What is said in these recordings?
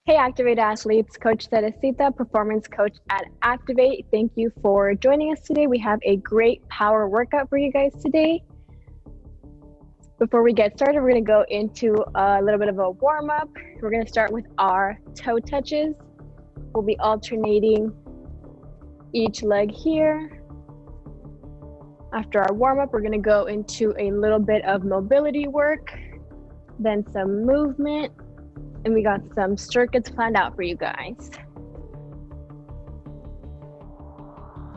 Hey, Activate athletes, Coach Teresita, performance coach at Activate. Thank you for joining us today. We have a great power workout for you guys today. Before we get started, we're going to go into a little bit of a warm up. We're going to start with our toe touches. We'll be alternating each leg here. After our warm up, we're going to go into a little bit of mobility work, then some movement. And we got some circuits planned out for you guys.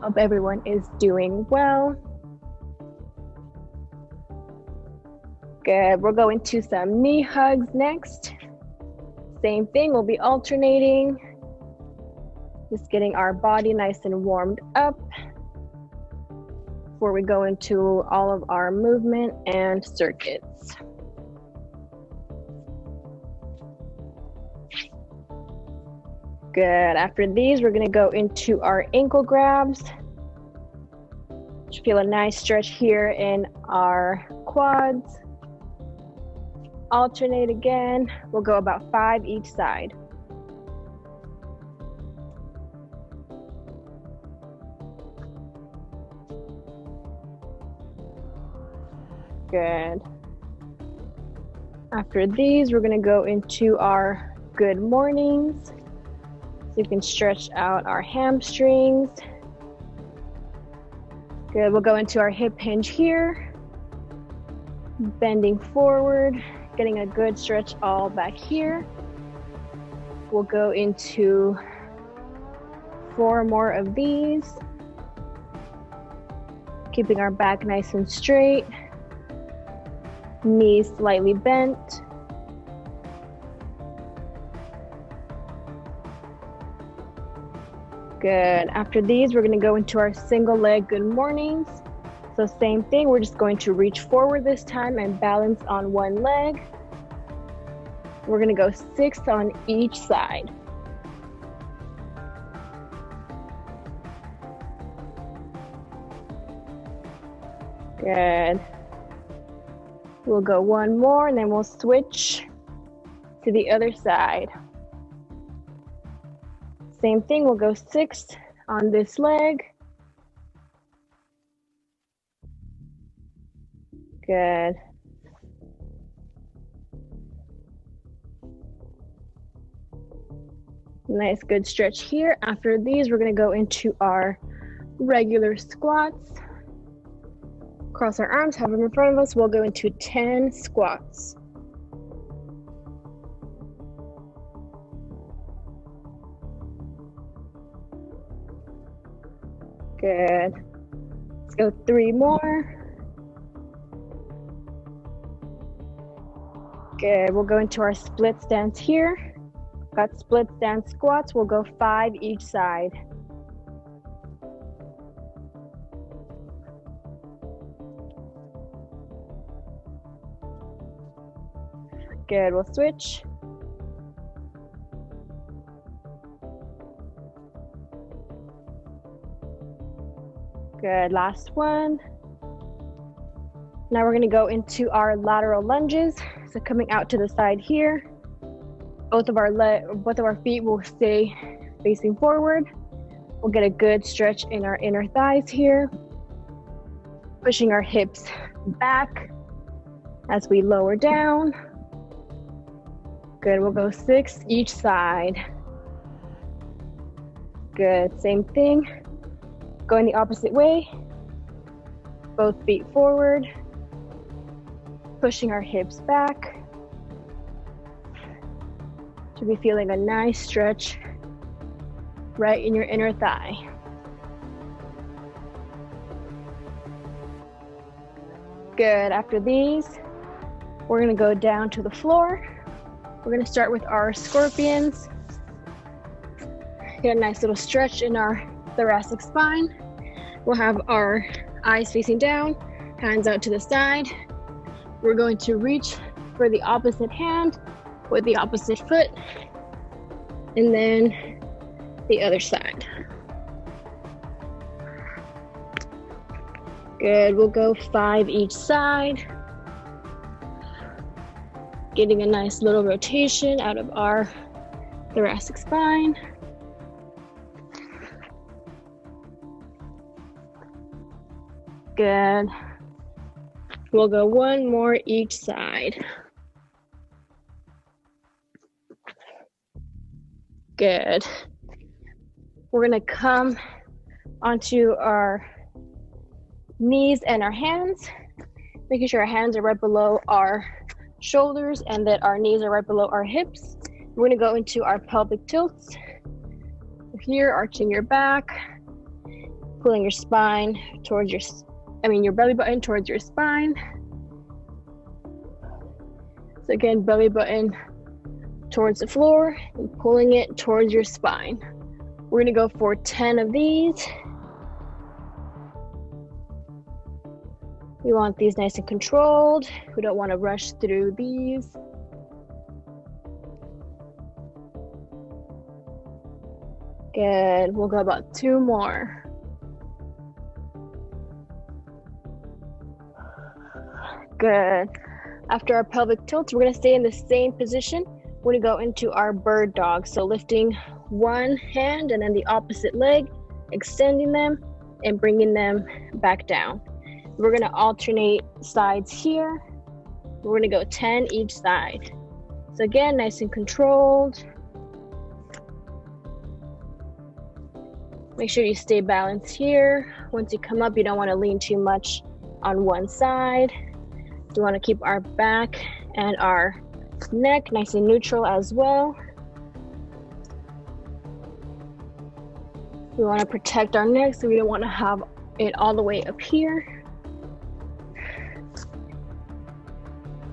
Hope everyone is doing well. Good, we'll go into some knee hugs next. Same thing, we'll be alternating. Just getting our body nice and warmed up before we go into all of our movement and circuits. Good, after these, we're gonna go into our ankle grabs. Just feel a nice stretch here in our quads. Alternate again. We'll go about 5 each side. Good. After these, we're gonna go into our good mornings. So you can stretch out our hamstrings. Good, we'll go into our hip hinge here. Bending forward, getting a good stretch all back here. We'll go into 4 more of these. Keeping our back nice and straight. Knees slightly bent. Good. After these, we're going to go into our single leg good mornings. So same thing, we're just going to reach forward this time and balance on one leg. We're going to go 6 on each side. Good. We'll go 1 more and then we'll switch to the other side. Same thing, we'll go 6 on this leg. Good. Nice, good stretch here. After these, we're gonna go into our regular squats. Cross our arms, have them in front of us. We'll go into 10 squats. Good. Let's go 3 more. Good. We'll go into our split stance here. Got split stance squats. We'll go 5 each side. Good. We'll switch. Good, last one. Now we're gonna go into our lateral lunges. So coming out to the side here, both of our feet will stay facing forward. We'll get a good stretch in our inner thighs here. Pushing our hips back as we lower down. Good, we'll go 6 each side. Good, same thing. Going the opposite way, both feet forward, pushing our hips back. Should be feeling a nice stretch right in your inner thigh. Good, after these, we're gonna go down to the floor. We're gonna start with our scorpions. Get a nice little stretch in our thoracic spine. We'll have our eyes facing down, hands out to the side. We're going to reach for the opposite hand with the opposite foot, and then the other side. Good, we'll go 5 each side. Getting a nice little rotation out of our thoracic spine. Good. We'll go one more each side. Good. We're gonna come onto our knees and our hands, making sure our hands are right below our shoulders and that our knees are right below our hips. We're gonna go into our pelvic tilts. Here, arching your back, pulling your spine towards your belly button towards your spine. So again, belly button towards the floor and pulling it towards your spine. We're gonna go for 10 of these. We want these nice and controlled. We don't want to rush through these. Good, we'll go about 2 more. Good. After our pelvic tilts, we're gonna stay in the same position. We're gonna go into our bird dog. So lifting one hand and then the opposite leg, extending them and bringing them back down. We're gonna alternate sides here. We're gonna go 10 each side. So again, nice and controlled. Make sure you stay balanced here. Once you come up, you don't wanna lean too much on one side. You wanna keep our back and our neck nice and neutral as well. We wanna protect our neck, so we don't wanna have it all the way up here.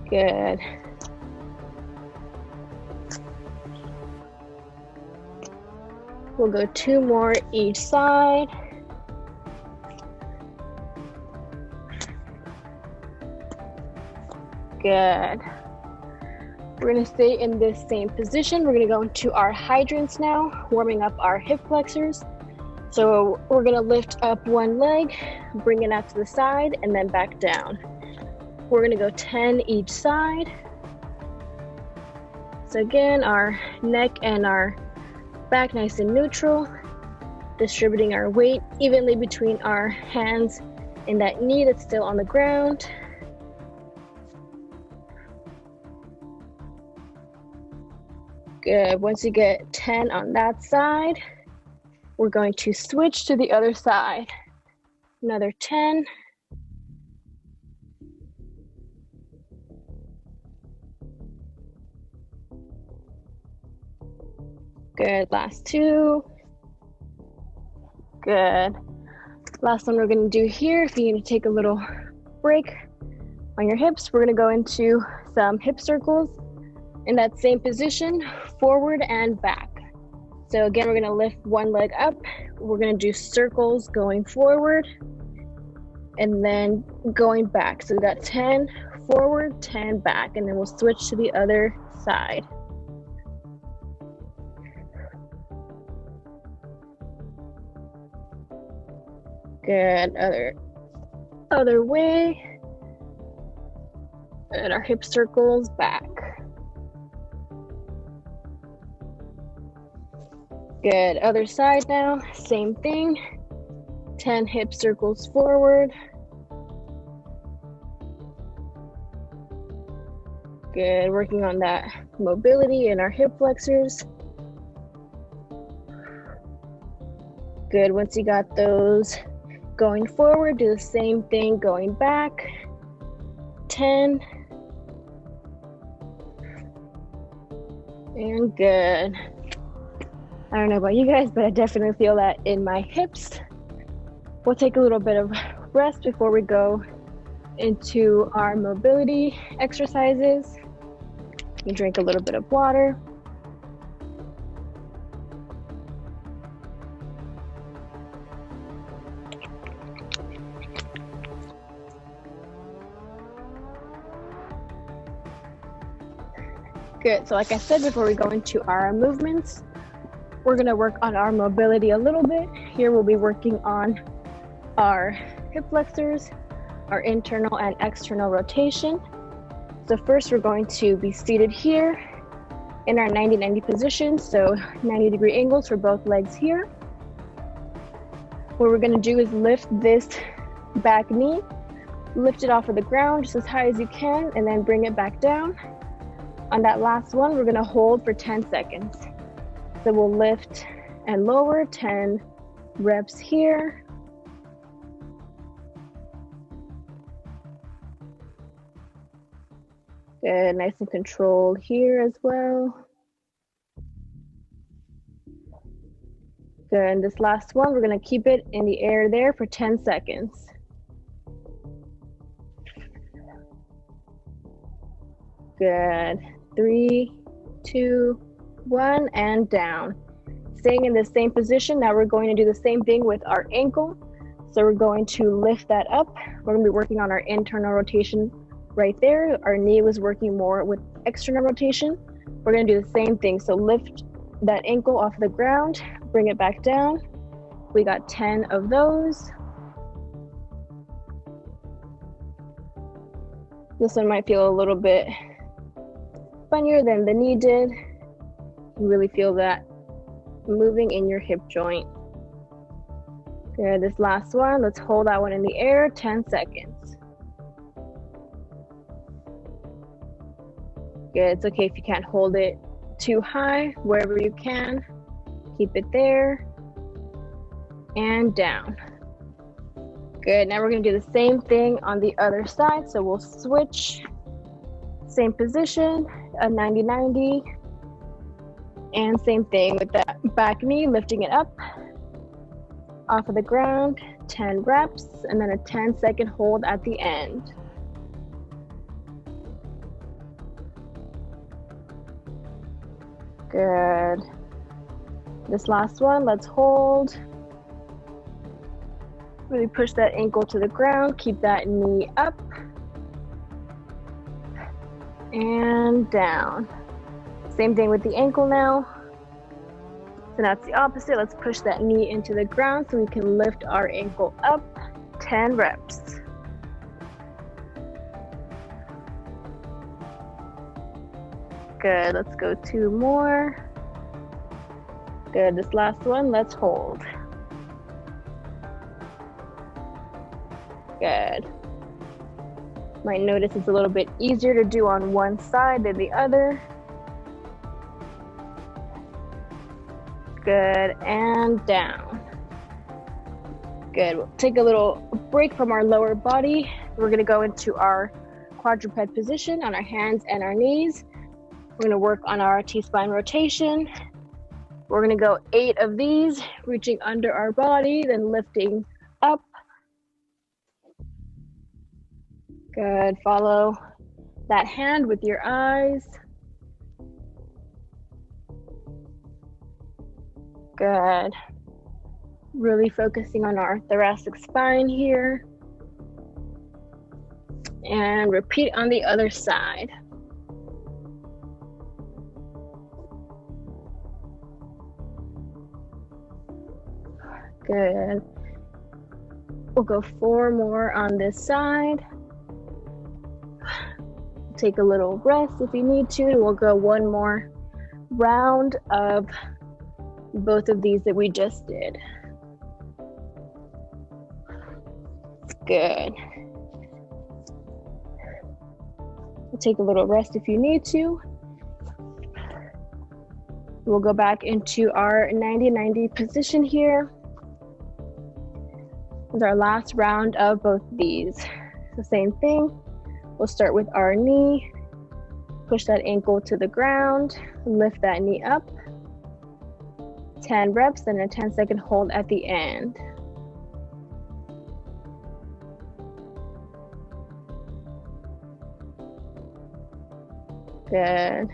Good. We'll go 2 more each side. Good. We're gonna stay in this same position. We're gonna go into our hydrants now, warming up our hip flexors. So we're gonna lift up one leg, bring it out to the side, and then back down. We're gonna go 10 each side. So again, our neck and our back nice and neutral, distributing our weight evenly between our hands and that knee that's still on the ground. Good, once you get 10 on that side, we're going to switch to the other side. Another 10. Good, last 2. Good. Last one we're gonna do here, if you need to take a little break on your hips, we're gonna go into some hip circles in that same position, forward and back. So again, we're gonna lift one leg up. We're gonna do circles going forward and then going back. So we got 10 forward, 10 back, and then we'll switch to the other side. Good, other way. And our hip circles back. Good, other side now, same thing. 10 hip circles forward. Good, working on that mobility in our hip flexors. Good, once you got those going forward, do the same thing going back. 10. And good. I don't know about you guys, but I definitely feel that in my hips. We'll take a little bit of rest before we go into our mobility exercises. You drink a little bit of water. Good, so like I said, before we go into our movements, we're gonna work on our mobility a little bit. Here we'll be working on our hip flexors, our internal and external rotation. So first we're going to be seated here. in our 90-90 position, so 90-degree angles for both legs here. What we're gonna do is lift this back knee, lift it off of the ground just as high as you can, and then bring it back down. On that last one, we're gonna hold for 10 seconds. So we'll lift and lower, 10 reps here. Good, nice and controlled here as well. Good, and this last one, we're gonna keep it in the air there for 10 seconds. Good, 3, 2, 1, and down. Staying in the same position, now we're going to do the same thing with our ankle. So we're going to lift that up. We're gonna be working on our internal rotation right there. Our knee was working more with external rotation. We're gonna do the same thing. So lift that ankle off the ground, bring it back down. We got 10 of those. This one might feel a little bit funnier than the knee did. You really feel that moving in your hip joint. Good, this last one, let's hold that one in the air, 10 seconds. Good, it's okay if you can't hold it too high, wherever you can, keep it there, and down. Good, now we're gonna do the same thing on the other side, so we'll switch, same position, a 90-90, and same thing with that back knee, lifting it up, off of the ground, 10 reps, and then a 10-second hold at the end. Good. This last one, let's hold. Really push that ankle to the ground, keep that knee up, and down. Same thing with the ankle now. So that's the opposite. Let's push that knee into the ground so we can lift our ankle up, 10 reps. Good, let's go 2 more. Good, this last one, let's hold. Good. Might notice it's a little bit easier to do on one side than the other. Good, and down. Good, we'll take a little break from our lower body. We're gonna go into our quadruped position on our hands and our knees. We're gonna work on our T-spine rotation. We're gonna go 8 of these, reaching under our body, then lifting up. Good, follow that hand with your eyes. Good. Really focusing on our thoracic spine here. And repeat on the other side. Good. We'll go 4 more on this side. Take a little rest if you need to. We'll go 1 more round of both of these that we just did. Good. We'll take a little rest if you need to. We'll go back into our 90-90 position here. It's our last round of both of these. The same thing. We'll start with our knee. Push that ankle to the ground. Lift that knee up. 10 reps, then a 10-second hold at the end. Good.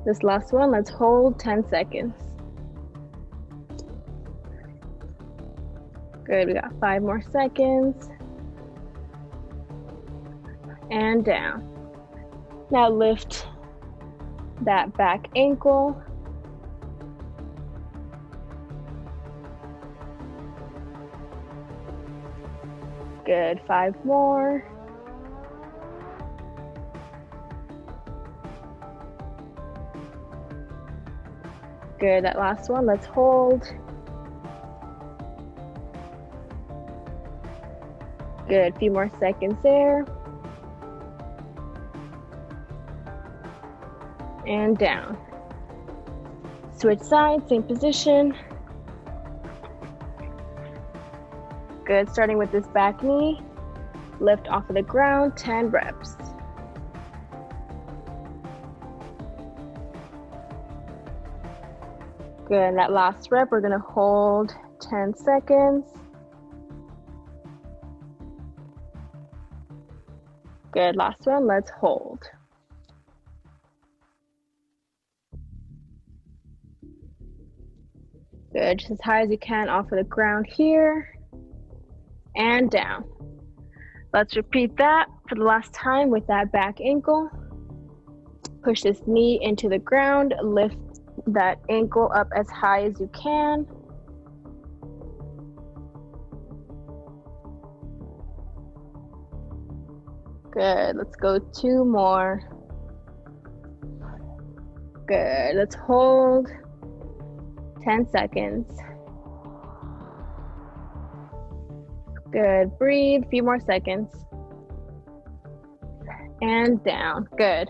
This last one, let's hold 10 seconds. Good, we got 5 more seconds. And down. Now lift that back ankle. Good, 5 more. Good, that last one, let's hold. Good, a few more seconds there. And down. Switch sides, same position. Good, starting with this back knee. Lift off of the ground, 10 reps. Good, that last rep, we're gonna hold 10 seconds. Good, last one, let's hold. Good, just as high as you can off of the ground here, and down. Let's repeat that for the last time with that back ankle. Push this knee into the ground, lift that ankle up as high as you can. Good, let's go 2 more. Good, let's hold 10 seconds. Good, breathe, a few more seconds. And down, good.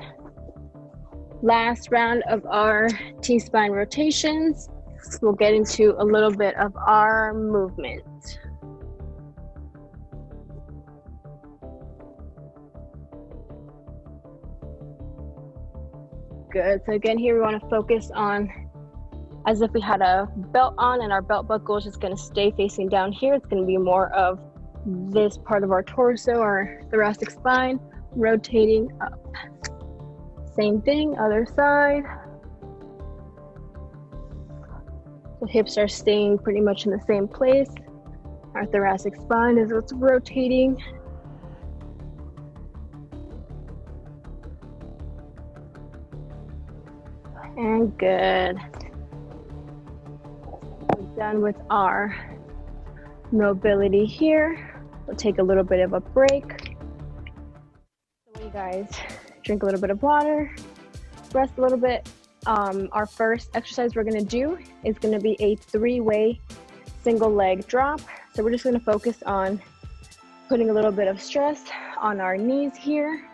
Last round of our T-spine rotations. We'll get into a little bit of arm movement. Good, so again here we want to focus on as if we had a belt on and our belt buckle is just going to stay facing down here. It's going to be more of this part of our torso, our thoracic spine, rotating up. Same thing, other side. The hips are staying pretty much in the same place. Our thoracic spine is what's rotating. And good. We're done with our mobility here. We'll take a little bit of a break. So you guys drink a little bit of water, rest a little bit. Our first exercise we're gonna do is gonna be a 3-way single leg drop. So we're just gonna focus on putting a little bit of stress on our knees here.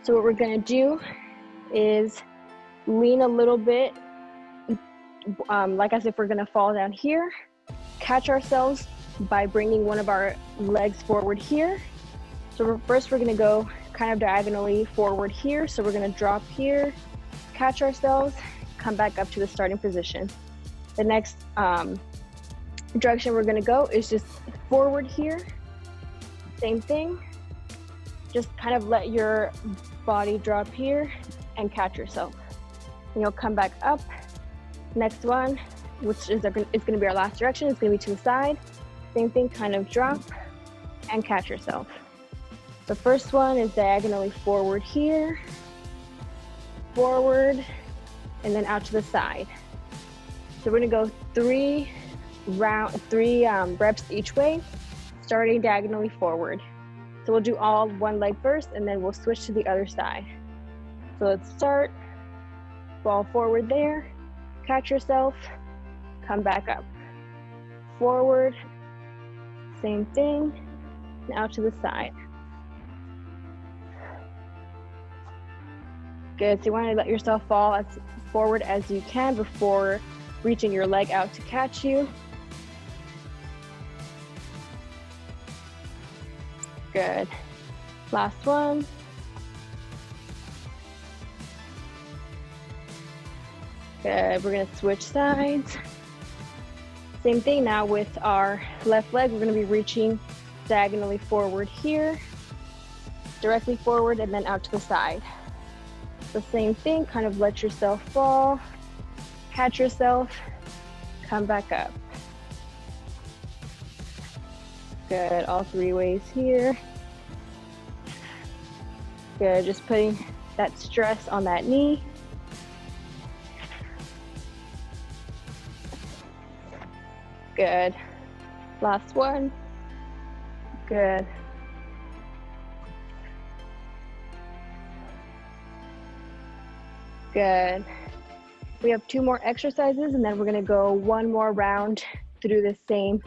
So what we're gonna do is lean a little bit, like as if we're gonna fall down here. Catch ourselves by bringing one of our legs forward here. So first we're gonna go kind of diagonally forward here. So we're gonna drop here, catch ourselves, come back up to the starting position. The next direction we're gonna go is just forward here. Same thing. Just kind of let your body drop here and catch yourself. And you'll come back up. Next one, which is going to be our last direction, is going to be to the side. Same thing, kind of drop and catch yourself. The first one is diagonally forward here, forward, and then out to the side. So we're going to go 3 reps each way, starting diagonally forward. So we'll do all one leg first, and then we'll switch to the other side. So let's start. Fall forward there, catch yourself, come back up. Forward, same thing, and out to the side. Good, so you want to let yourself fall as forward as you can before reaching your leg out to catch you. Good, last one. Good, we're gonna switch sides. Same thing now with our left leg. We're gonna be reaching diagonally forward here, directly forward, and then out to the side. The same thing, kind of let yourself fall, catch yourself, come back up. Good, all 3 ways here. Good, just putting that stress on that knee. Good. Last one. Good. Good. We have 2 more exercises, and then we're gonna go 1 more round through the same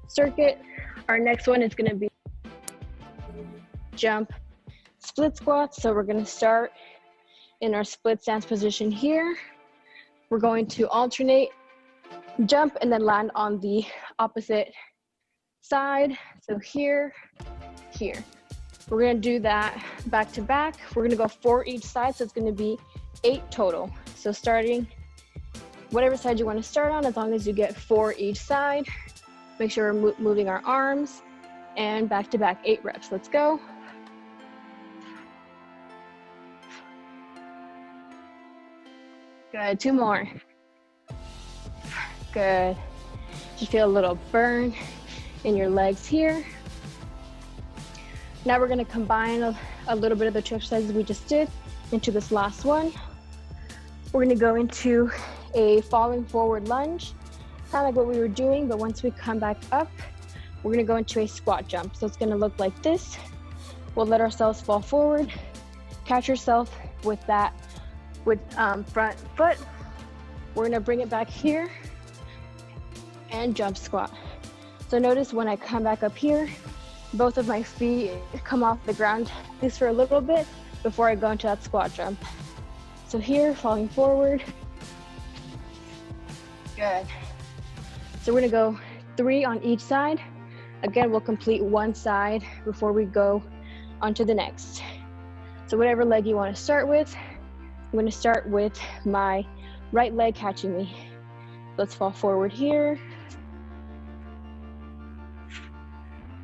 circuit. Our next one is gonna be jump split squats. So we're gonna start in our split stance position here. We're going to alternate, jump, and then land on the opposite side. So here, here. We're gonna do that back to back. We're gonna go 4 each side, so it's gonna be 8 total. So starting, whatever side you wanna start on, as long as you get 4 each side. Make sure we're moving our arms, and back to back, 8 reps. Let's go. Good, 2 more. Good. You feel a little burn in your legs here. Now we're gonna combine a little bit of the 2 exercises we just did into this last one. We're gonna go into a falling forward lunge, kind of like what we were doing, but once we come back up, we're gonna go into a squat jump. So it's gonna look like this. We'll let ourselves fall forward, catch yourself with that, front foot. We're gonna bring it back here and jump squat. So notice when I come back up here, both of my feet come off the ground, at least for a little bit, before I go into that squat jump. So here, falling forward. Good. So we're gonna go 3 on each side. Again, we'll complete 1 side before we go onto the next. So whatever leg you wanna start with, I'm gonna start with my right leg catching me. Let's fall forward here.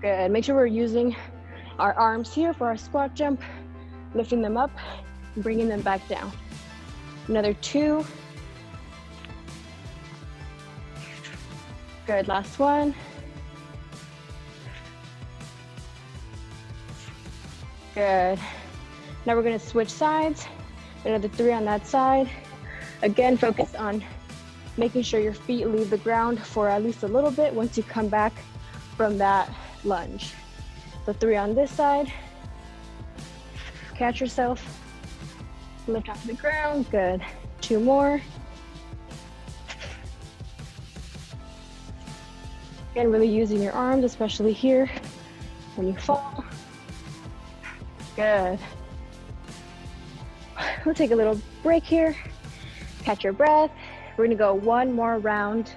Good, make sure we're using our arms here for our squat jump, lifting them up, bringing them back down. Another 2. Good, last one. Good. Now we're gonna switch sides. Another 3 on that side. Again, focus on making sure your feet leave the ground for at least a little bit once you come back from that lunge. So 3 on this side. Catch yourself. Lift off the ground. Good. 2 more. Again, really using your arms, especially here when you fall. Good. We'll take a little break here. Catch your breath. We're gonna go 1 more round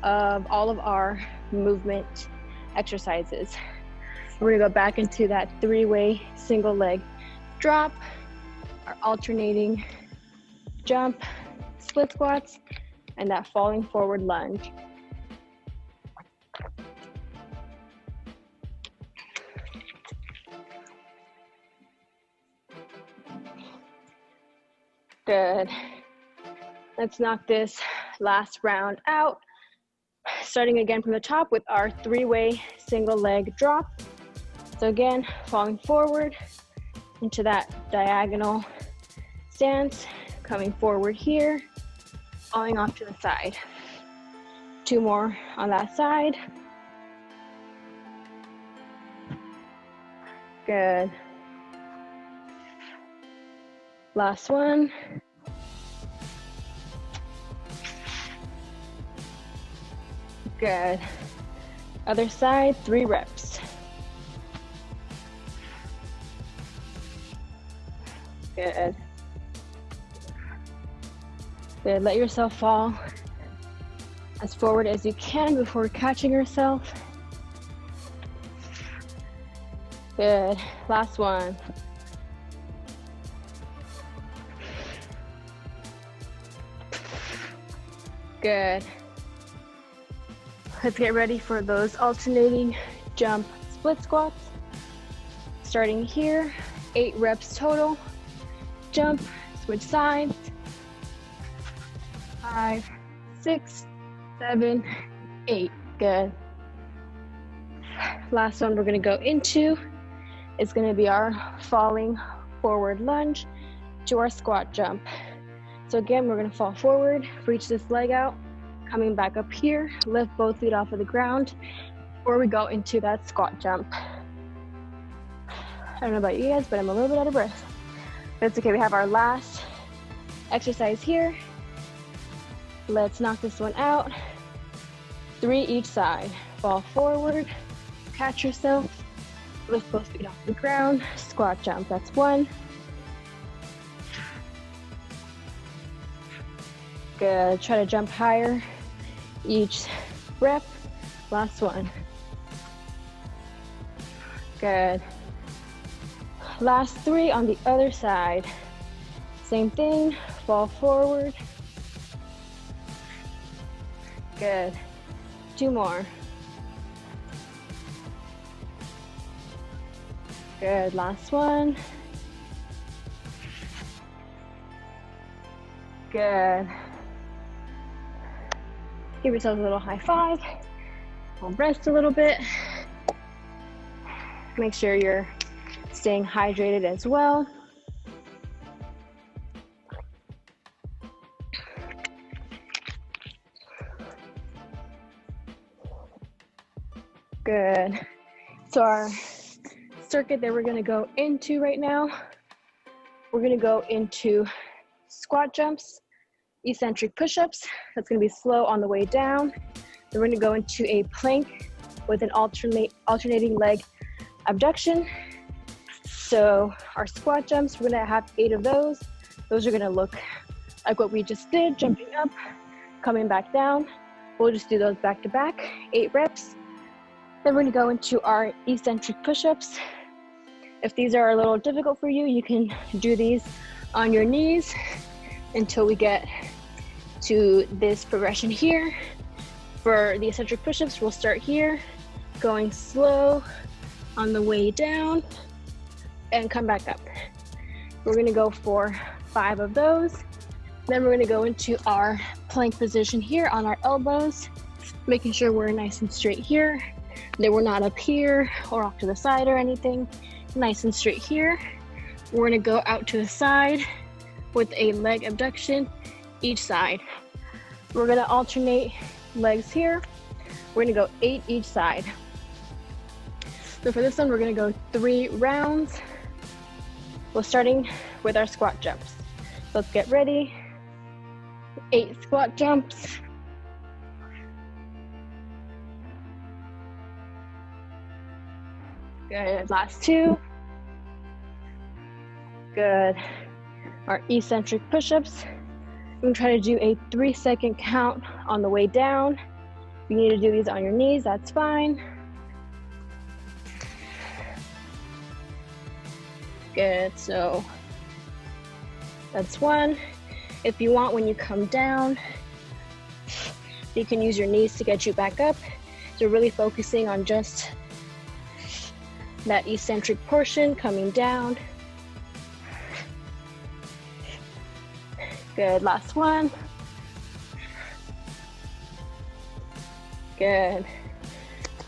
of all of our movement exercises. We're gonna go back into that 3-way single leg drop, our alternating jump, split squats, and that falling forward lunge. Good. Let's knock this last round out. Starting again from the top with our 3-way single leg drop. So again, falling forward into that diagonal stance, coming forward here, falling off to the side. 2 more on that side. Good. Last one. Good. Other side, 3 reps. Good. Good. Let yourself fall as forward as you can before catching yourself. Good. Last one. Good. Let's get ready for those alternating jump split squats. Starting here, 8 reps total. Jump, switch sides. 5, 6, 7, 8. Good. Last one we're gonna go into is gonna be our falling forward lunge to our squat jump. So again, we're gonna fall forward, reach this leg out, coming back up here, lift both feet off of the ground before we go into that squat jump. I don't know about you guys, but I'm a little bit out of breath. But it's okay, we have our last exercise here. Let's knock this one out. 3 each side. Fall forward, catch yourself, lift both feet off the ground, squat jump. That's 1. Good. Try to jump higher each rep. Last one. Good. Last 3 on the other side. Same thing, fall forward. Good. 2 more. Good, last one. Good. Give yourself a little high five. We'll rest a little bit. Make sure you're staying hydrated as well. Good. So our circuit that we're going to go into right now, we're going to go into squat jumps, eccentric push-ups. That's going to be slow on the way down. Then we're going to go into a plank with an alternating leg abduction. So our squat jumps, we're going to have 8 of those. Those are going to look like what we just did, jumping up, coming back down. We'll just do those back to back, 8 reps. Then we're going to go into our eccentric push-ups. If these are a little difficult for you, you can do these on your knees until we get to this progression here. For the eccentric push-ups, we'll start here, going slow on the way down and come back up. We're going to go for 5 of those. Then we're going to go into our plank position here on our elbows, making sure we're nice and straight here, that we're not up here or off to the side or anything. Nice and straight here. We're going to go out to the side with a leg abduction each side. We're going to alternate legs here. We're going to go 8 each side. So for this one, we're going to go 3 rounds. We're starting with our squat jumps. Let's get ready. 8 squat jumps. Good, last 2. Good. Our eccentric push-ups. I'm gonna try to do a 3-second count on the way down. If you need to do these on your knees, that's fine. Good, so that's 1. If you want, when you come down, you can use your knees to get you back up. So really focusing on just that eccentric portion coming down. Good, last 1. Good.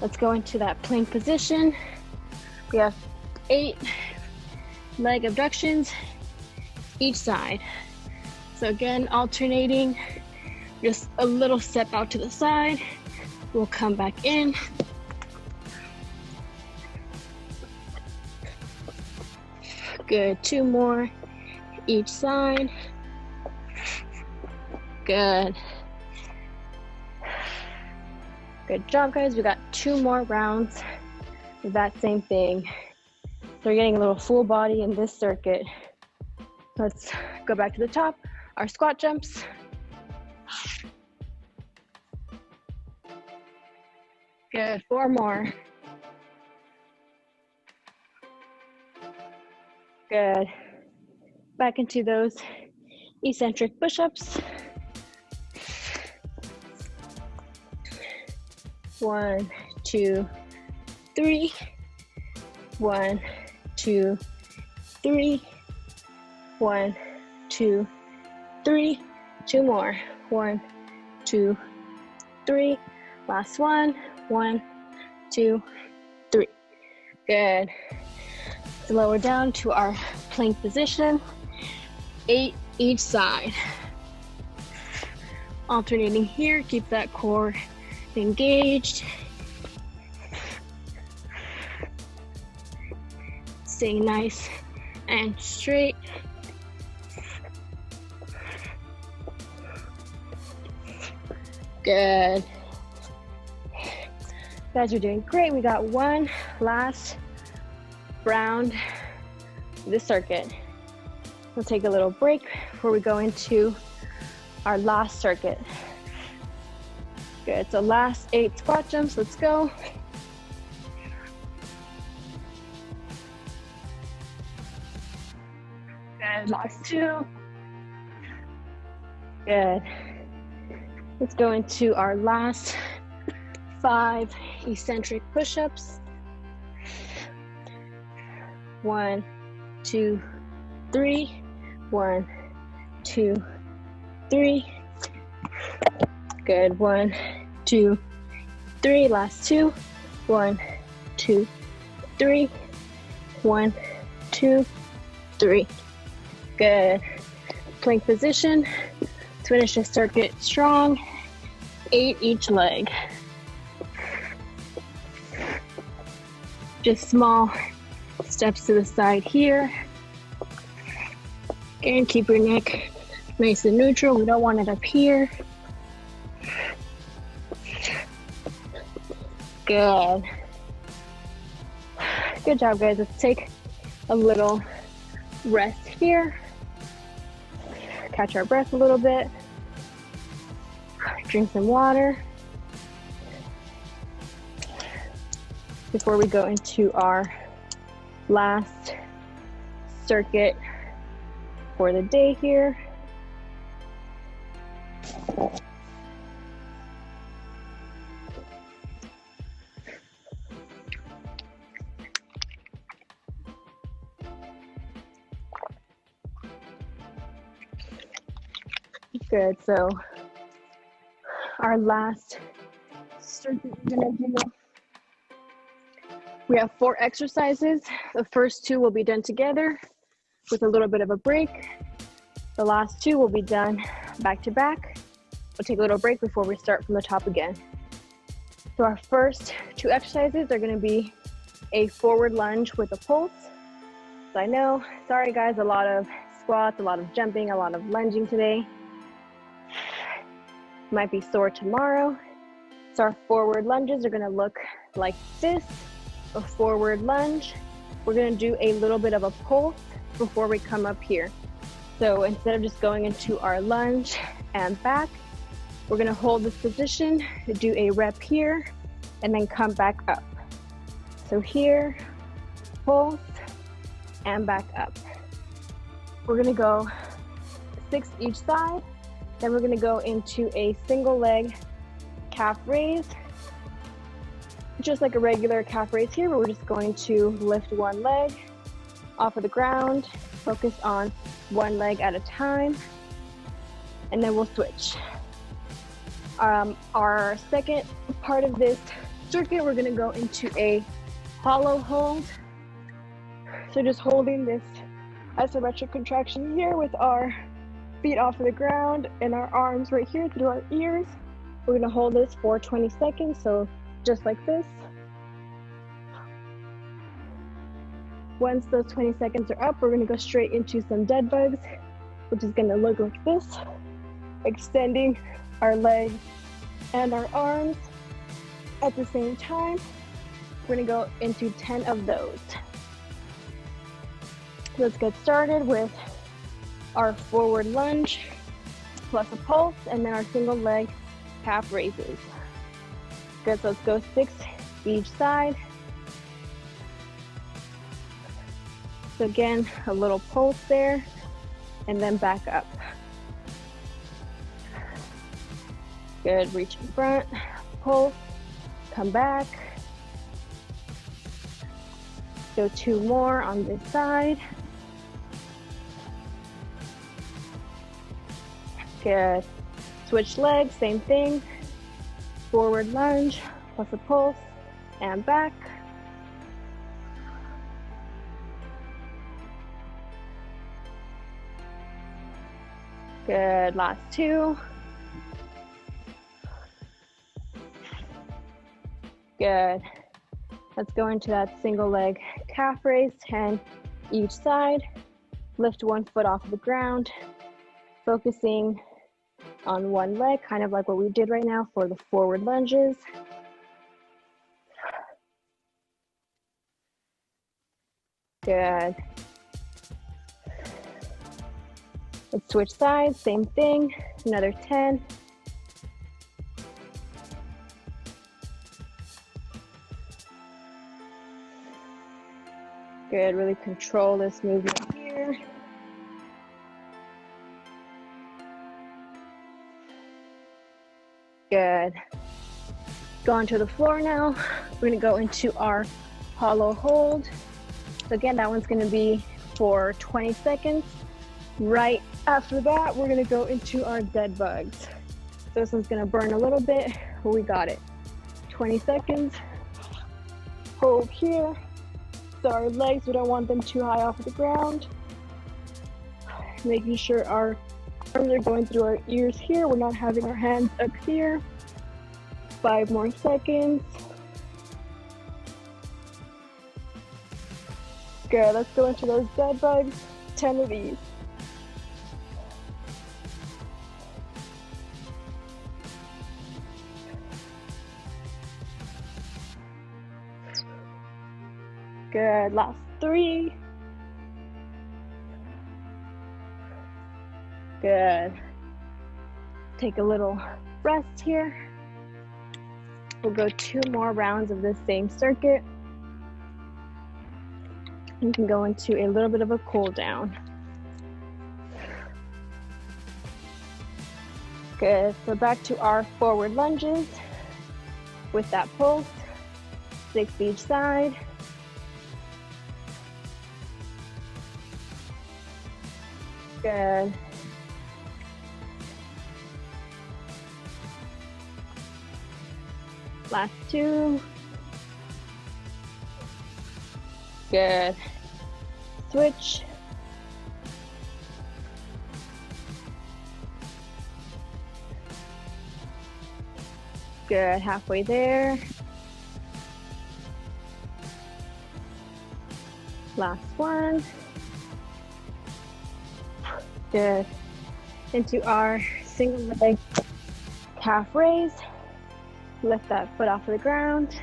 Let's go into that plank position. We have 8 leg abductions each side. So again, alternating, just a little step out to the side. We'll come back in. Good, 2 more each side. Good. Good job, guys. We got 2 more rounds of that same thing. So we're getting a little full body in this circuit. Let's go back to the top. Our squat jumps. Good, 4 more. Good. Back into those eccentric push-ups. 1, 2, 3. 1, 2, 3. 1, 2, 3. 2 more. 1, 2, 3. Last one. 1, 2, 3. Good. Lower down to our plank position. 8 each side. Alternating here, keep that core engaged. Stay nice and straight. Good. Guys, you're doing great. We got one last round of the circuit. We'll take a little break before we go into our last circuit. Good, so last 8 squat jumps, let's go. Good, last 2. Good. Let's go into our last 5 eccentric push ups. 1, 2, 3. 1, 2, 3. Good. 1, 2, 3. Last 2. 1, 2, 3. 1, 2, 3. Good. Plank position. Let's finish the circuit strong. 8 each leg. Just small steps to the side here. And keep your neck nice and neutral. We don't want it up here. Good. Good job, guys. Let's take a little rest here. Catch our breath a little bit. Drink some water before we go into our last circuit for the day here. Good, so our last circuit we're gonna do, we have 4 exercises. The first 2 will be done together with a little bit of a break. The last 2 will be done back to back. We'll take a little break before we start from the top again. So our first 2 exercises are gonna be a forward lunge with a pulse. So I know, sorry guys, a lot of squats, a lot of jumping, a lot of lunging today. Might be sore tomorrow. So our forward lunges are gonna look like this, a forward lunge. We're gonna do a little bit of a pulse before we come up here. So instead of just going into our lunge and back, we're gonna hold this position, do a rep here, and then come back up. So here, pulse, and back up. We're gonna go 6 each side. Then we're gonna go into a single leg calf raise. Just like a regular calf raise here, but we're just going to lift one leg off of the ground, focus on one leg at a time, and then we'll switch. Our second part of this circuit, we're gonna go into a hollow hold. So just holding this isometric contraction here with our feet off of the ground and our arms right here through our ears. We're gonna hold this for 20 seconds, so just like this. Once those 20 seconds are up, we're gonna go straight into some dead bugs, which is gonna look like this, extending our legs and our arms at the same time. We're gonna go into 10 of those. Let's get started with our forward lunge plus a pulse, and then our single leg calf raises. Good, so let's go 6 each side. So again, a little pulse there, and then back up. Good, reach in front, pulse, come back. Go 2 more on this side. Good. Switch legs, same thing. Forward lunge, plus a pulse, and back. Good, last 2. Good. Let's go into that single leg calf raise, 10 each side. Lift one foot off the ground, focusing on one leg, kind of like what we did right now for the forward lunges. Good. Let's switch sides, same thing, another 10. Good, really control this movement here. Good. Go onto the floor now. We're gonna go into our hollow hold. So again, that one's gonna be for 20 seconds. Right after that, we're gonna go into our dead bugs. So this one's gonna burn a little bit, but we got it. 20 seconds, hold here. So our legs, we don't want them too high off of the ground. Making sure our arms are going through our ears here. We're not having our hands up here. 5 more seconds. Good, let's go into those dead bugs. 10 of these. Good, last 3. Good. Take a little rest here. We'll go 2 more rounds of this same circuit. You can go into a little bit of a cool down. Good, so back to our forward lunges with that pulse, 6 each side. Good. Last 2. Good. Switch. Good, halfway there. Last one. Good. Into our single leg calf raise. Lift that foot off of the ground.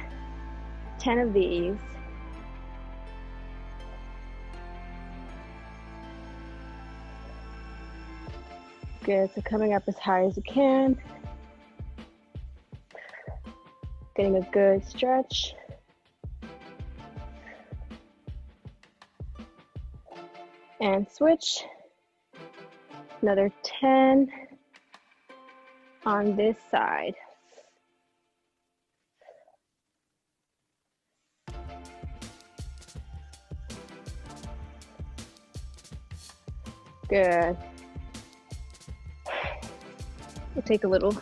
10 of these. Good, so coming up as high as you can. Getting a good stretch. And switch. Another 10 on this side. Good. We'll take a little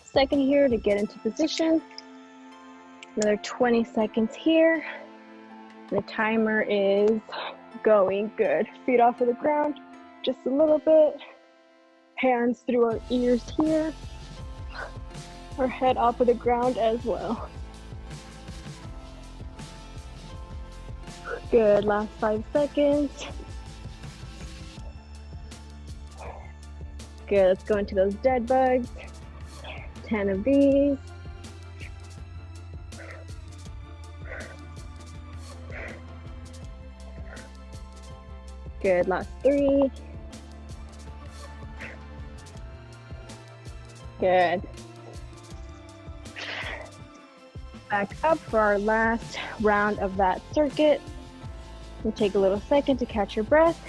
second here to get into position. Another 20 seconds here. The timer is going. Good. Feet off of the ground just a little bit. Hands through our ears here. Our head off of the ground as well. Good. Last 5 seconds. Good, let's go into those dead bugs. 10 of these. Good, last 3. Good. Back up for our last round of that circuit. We'll take a little second to catch your breath.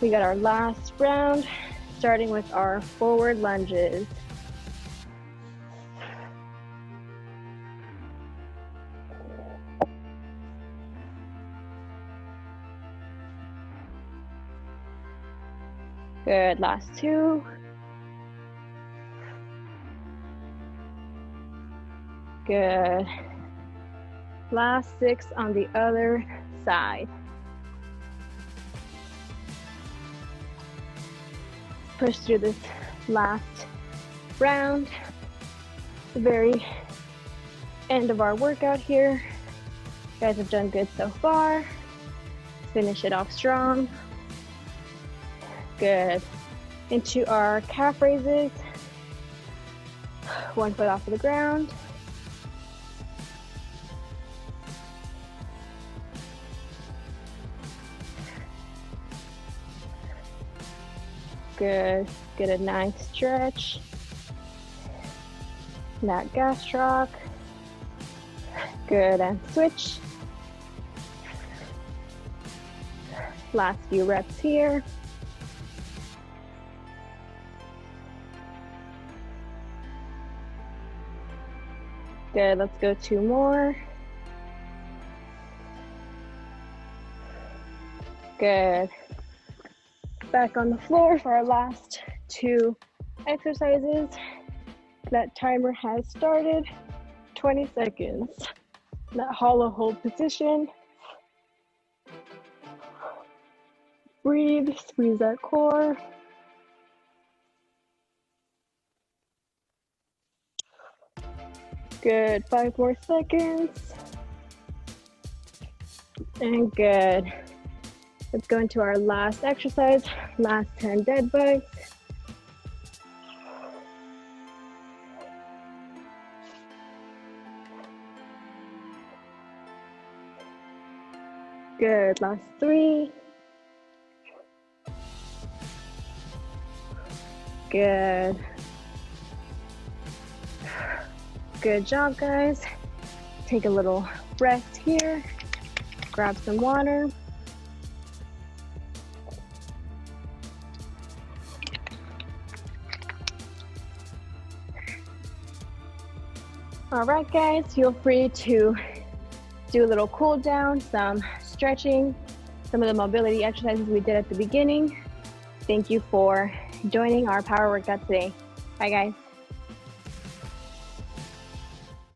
We got our last round. Starting with our forward lunges. Good, last 2. Good. Last 6 on the other side. Push through this last round. The very end of our workout here. You guys have done good so far. Finish it off strong. Good. into our calf raises. 1 foot off of the ground. Good. Get a nice stretch. That gastroc. Good, and switch. Last few reps here. Good, let's go 2 more. Good. Back on the floor for our last 2 exercises. That timer has started. 20 seconds. That hollow hold position. Breathe, squeeze that core. Good, 5 more seconds. And good. Let's go into our last exercise, last 10 dead bugs. Good, last 3. Good. Good job, guys. Take a little rest here. Grab some water. All right, guys, feel free to do a little cool down, some stretching, some of the mobility exercises we did at the beginning. Thank you for joining our power workout today. Bye, guys.